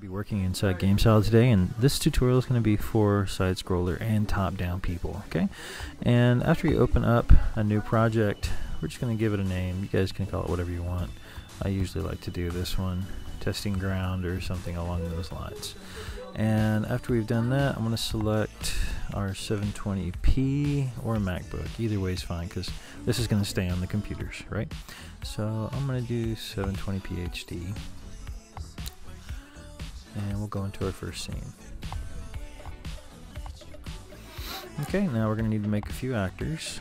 Be working inside Gamesalad today, and this tutorial is going to be for side scroller and top down people. Okay, and after you open up a new project, we're just going to give it a name. You guys can call it whatever you want. I usually like to do this one testing ground or something along those lines. And after we've done that, I'm going to select our 720p or MacBook. Either way is fine because this is going to stay on the computers, right? So I'm going to do 720p HD. And we'll go into our first scene. Okay, now we're going to need to make a few actors.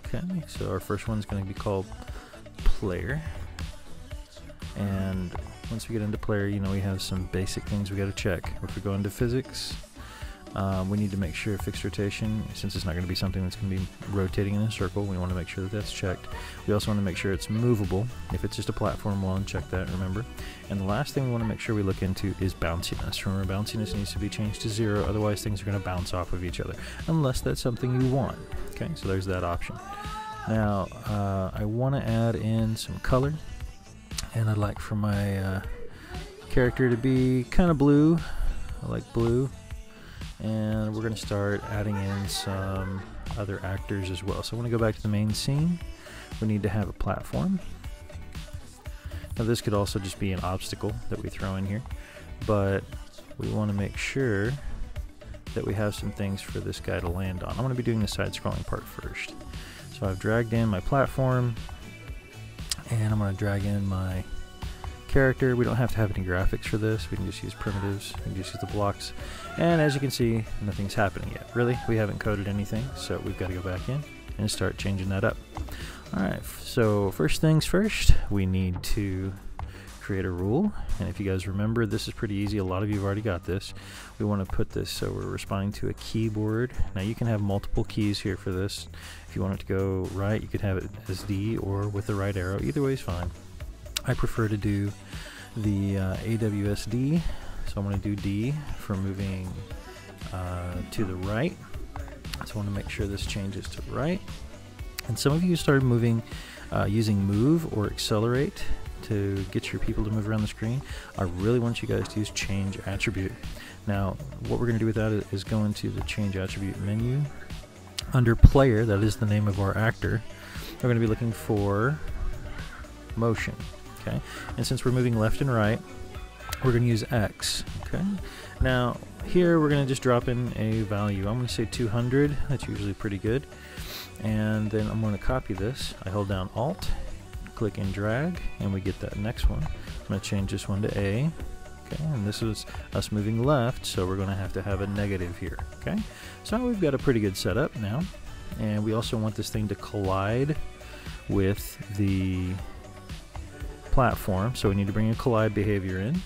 Okay, so our first one's going to be called player. And once we get into player, you know, we have some basic things we got to check. If we go into physics, we need to make sure fixed rotation, since it's not going to be something that's going to be rotating in a circle, we want to make sure that that's checked. We also want to make sure it's movable. If it's just a platform, we'll uncheck that, remember. And the last thing we want to make sure we look into is bounciness. Remember, bounciness needs to be changed to 0, otherwise things are going to bounce off of each other, unless that's something you want. Okay, so there's that option. Now, I want to add in some color, and I'd like for my character to be kind of blue. I like blue. And we're going to start adding in some other actors as well. So I want to go back to the main scene. We need to have a platform. Now this could also just be an obstacle that we throw in here, but we want to make sure that we have some things for this guy to land on. I'm going to be doing the side scrolling part first. So I've dragged in my platform, and I'm going to drag in my character. We don't have to have any graphics for this. We can just use primitives. We can just use the blocks. And as you can see, nothing's happening yet. Really, we haven't coded anything, so we've got to go back in and start changing that up. Alright, so first things first, we need to create a rule. And if you guys remember, this is pretty easy. A lot of you have already got this. We want to put this so we're responding to a keyboard. Now you can have multiple keys here for this. If you want it to go right, you could have it as D or with the right arrow. Either way is fine. I prefer to do the AWSD, so I'm going to do D for moving to the right. So I want to make sure this changes to right. And some of you started moving using move or accelerate to get your people to move around the screen. I really want you guys to use change attribute. Now what we're going to do with that is go into the change attribute menu. Under player, that is the name of our actor, we're going to be looking for motion. Okay, and since we're moving left and right, we're going to use X. Okay, now here we're going to just drop in a value. I'm going to say 200. That's usually pretty good. And then I'm going to copy this. I hold down Alt, click and drag, and we get that next one. I'm going to change this one to A. Okay, and this is us moving left, so we're going to have a negative here. Okay, so we've got a pretty good setup now, and we also want this thing to collide with the platform, so we need to bring a collide behavior in,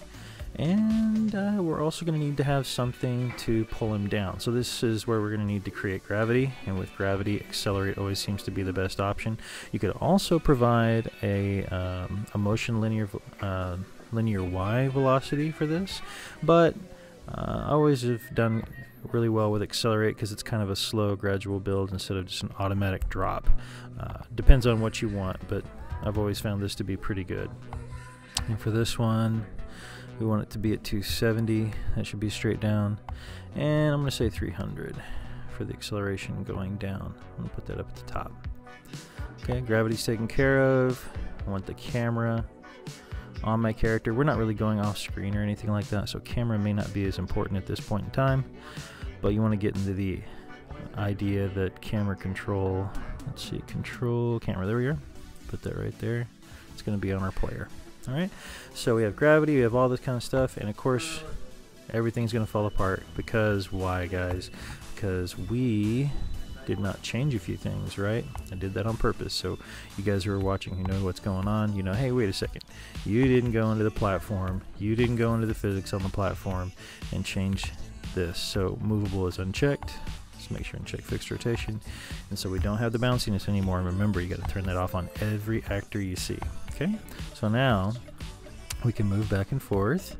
and we're also going to need to have something to pull him down. So this is where we're going to need to create gravity, and with gravity, accelerate always seems to be the best option. You could also provide a motion linear Y velocity for this, but I always have done really well with accelerate because it's kind of a slow gradual build instead of just an automatic drop. Depends on what you want, but I've always found this to be pretty good. And for this one, we want it to be at 270. That should be straight down. And I'm going to say 300 for the acceleration going down. I'm going to put that up at the top. Okay, gravity's taken care of. I want the camera on my character. We're not really going off screen or anything like that, so camera may not be as important at this point in time, but you want to get into the idea that camera control, let's see, control camera, there we go. Put that right there. It's going to be on our player. Alright, so we have gravity, we have all this kind of stuff, and of course everything's going to fall apart because why, guys? Because we did not change a few things, right? I did that on purpose, so you guys who are watching, you know what's going on. You know, hey, wait a second, you didn't go into the platform, you didn't go into the physics on the platform and change this. So movable is unchecked. Make sure and check fixed rotation, and so we don't have the bounciness anymore. And remember, you got to turn that off on every actor you see. Okay, so now we can move back and forth,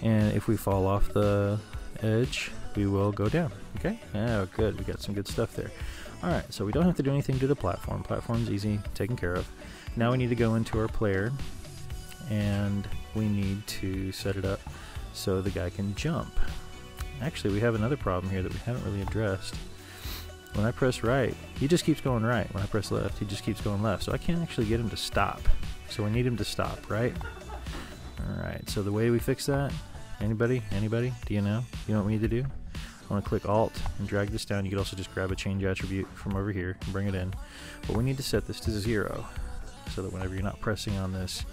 and if we fall off the edge, we will go down. Okay, oh good, we got some good stuff there. Alright, so we don't have to do anything to the platform. Platform's easy, taken care of. Now we need to go into our player, and we need to set it up so the guy can jump. Actually, we have another problem here that we haven't really addressed. When I press right, he just keeps going right. When I press left, he just keeps going left. So I can't actually get him to stop. So we need him to stop, right? Alright, so the way we fix that, anybody? Do you know? You know what we need to do? I want to click Alt and drag this down. You could also just grab a change attribute from over here and bring it in. But we need to set this to 0 so that whenever you're not pressing on this,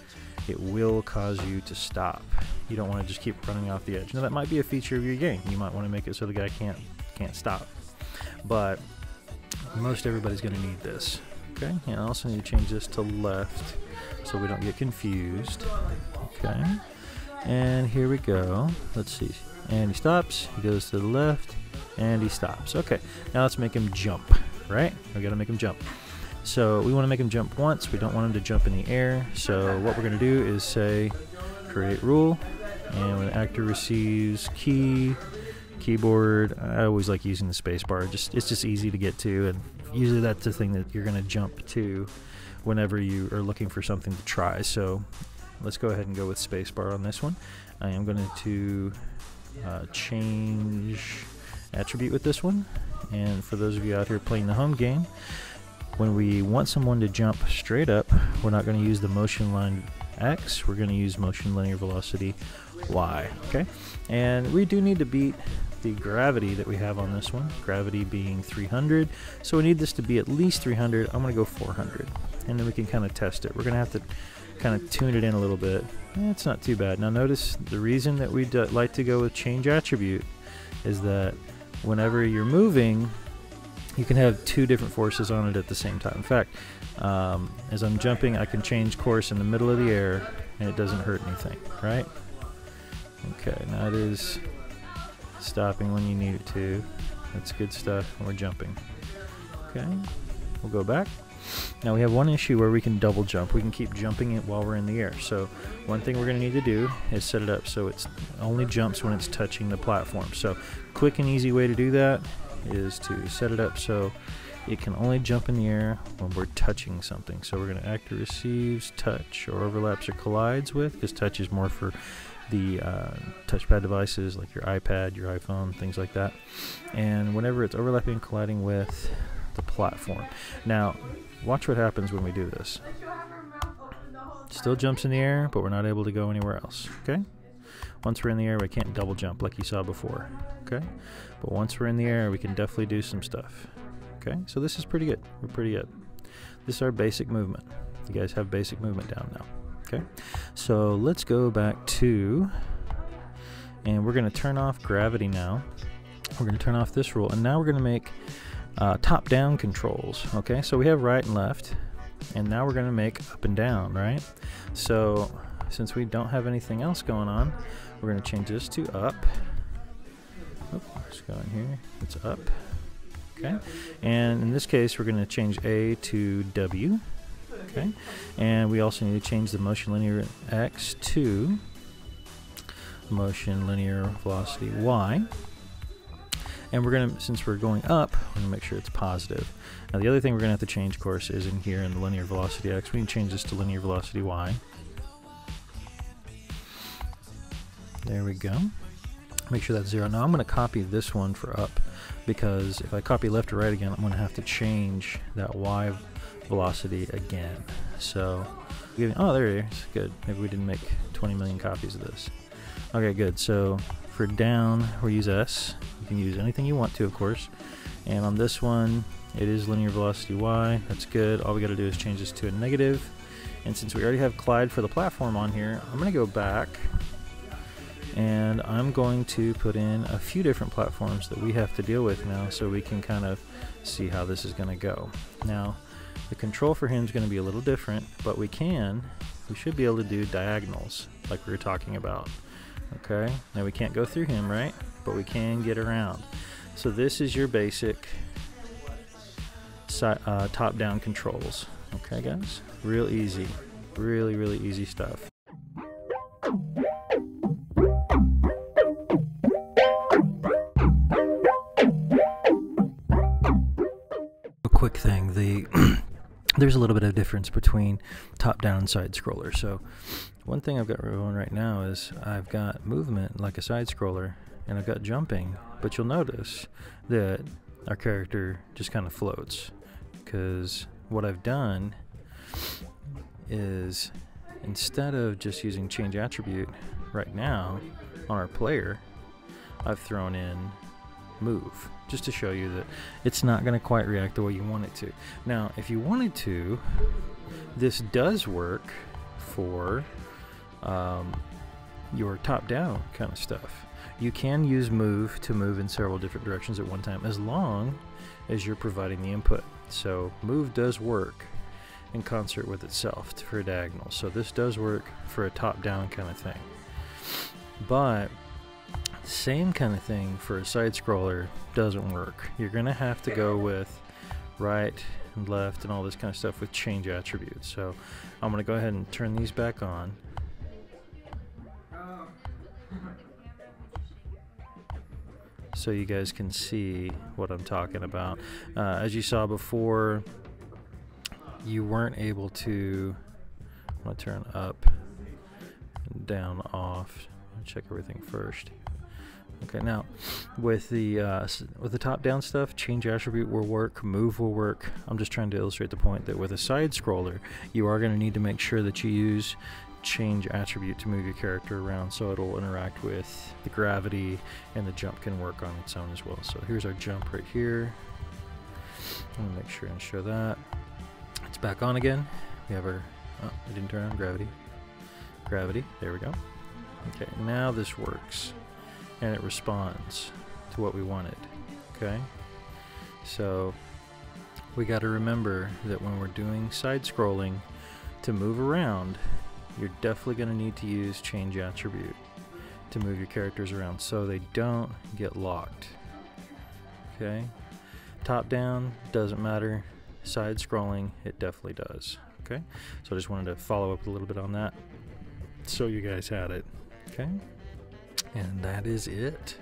it will cause you to stop. You don't want to just keep running off the edge. Now that might be a feature of your game. You might want to make it so the guy can't stop. But most everybody's going to need this. Okay, and I also need to change this to left so we don't get confused. Okay, and here we go. Let's see. And he stops, he goes to the left, and he stops. Okay, now let's make him jump, right? We gotta make him jump. So we want to make him jump once. We don't want him to jump in the air. So what we're gonna do is say create rule, and when the actor receives keyboard, I always like using the space bar. It's just easy to get to, and usually that's the thing that you're gonna jump to whenever you are looking for something to try. So let's go ahead and go with spacebar on this one. I am going to change attribute with this one. And for those of you out here playing the home game, when we want someone to jump straight up, we're not going to use the motion line X, we're going to use motion linear velocity Y. Okay, and we do need to beat the gravity that we have on this one, gravity being 300, so we need this to be at least 300. I'm going to go 400, and then we can kind of test it. We're going to have to kind of tune it in a little bit. It's not too bad. Now notice the reason that we like to go with change attribute is that whenever you're moving, you can have two different forces on it at the same time. In fact, as I'm jumping, I can change course in the middle of the air and it doesn't hurt anything, right? Okay, now it is stopping when you need it to. That's good stuff when we're jumping. Okay, we'll go back. Now we have one issue where we can double jump. We can keep jumping it while we're in the air. So one thing we're going to need to do is set it up so it only jumps when it's touching the platform. So quick and easy way to do that is to set it up so it can only jump in the air when we're touching something. So we're going to actor receives, touch, or overlaps or collides with, because touch is more for the touchpad devices like your iPad, your iPhone, things like that. And whenever it's overlapping and colliding with the platform. Now watch what happens when we do this. Still jumps in the air, but we're not able to go anywhere else. Okay, once we're in the air, we can't double jump like you saw before. Okay, but once we're in the air, we can definitely do some stuff. Okay, so this is pretty good. We're pretty good. This is our basic movement. You guys have basic movement down now. Okay, so let's go back to, and we're going to turn off gravity now. We're going to turn off this rule, and now we're going to make top-down controls. Okay, so we have right and left, and now we're going to make up and down, right? So since we don't have anything else going on, we're going to change this to up. Oh, let's go in here. It's up. Okay, and in this case, we're going to change A to W. Okay, and we also need to change the motion linear X to motion linear velocity Y. And we're going to, since we're going up, we're going to make sure it's positive. Now the other thing we're going to have to change, of course, is in here in the linear velocity X. We can change this to linear velocity Y. There we go. Make sure that's 0. Now I'm going to copy this one for up, because if I copy left or right again, I'm going to have to change that Y velocity again. So, oh, there it is. Good. Maybe we didn't make 20 million copies of this. Okay, good. So for down, we use S. You can use anything you want to, of course. And on this one, it is linear velocity Y. That's good. All we got to do is change this to a negative. And since we already have collide for the platform on here, I'm going to go back and I'm going to put in a few different platforms that we have to deal with now, so we can kind of see how this is going to go. Now, the control for him is going to be a little different, but we should be able to do diagonals like we were talking about. Okay, now we can't go through him, right? But we can get around. So this is your basic top-down controls. Okay, guys? Real easy. Really, really easy stuff. A quick thing, the there's a little bit of difference between top-down and side scroller. So one thing I've got going right now is I've got movement like a side scroller, and I've got jumping, but you'll notice that our character just kind of floats, because what I've done is, instead of just using change attribute right now on our player, I've thrown in move, just to show you that it's not going to quite react the way you want it to. Now, if you wanted to, this does work for your top-down kind of stuff. You can use move to move in several different directions at one time, as long as you're providing the input. So move does work in concert with itself for a diagonal. So this does work for a top-down kind of thing. But same kind of thing for a side scroller doesn't work. You're going to have to go with right and left and all this kind of stuff with change attributes. So I'm going to go ahead and turn these back on. So you guys can see what I'm talking about. As you saw before, you weren't able to, I'm going to turn up and down off. Check everything first. Okay, now with the top-down stuff, change attribute will work, move will work. I'm just trying to illustrate the point that with a side scroller, you are going to need to make sure that you use change attribute to move your character around, so it'll interact with the gravity, and the jump can work on its own as well. So here's our jump right here. I'm gonna make sure and show that. It's back on again. We have our, oh, it didn't turn on, gravity, there we go. Okay, now this works, and it responds to what we wanted. Okay, so we got to remember that when we're doing side scrolling, to move around, you're definitely going to need to use change attribute to move your characters around so they don't get locked. Okay, top down doesn't matter, side scrolling it definitely does. Okay, so I just wanted to follow up a little bit on that so you guys had it. Okay, and that is it.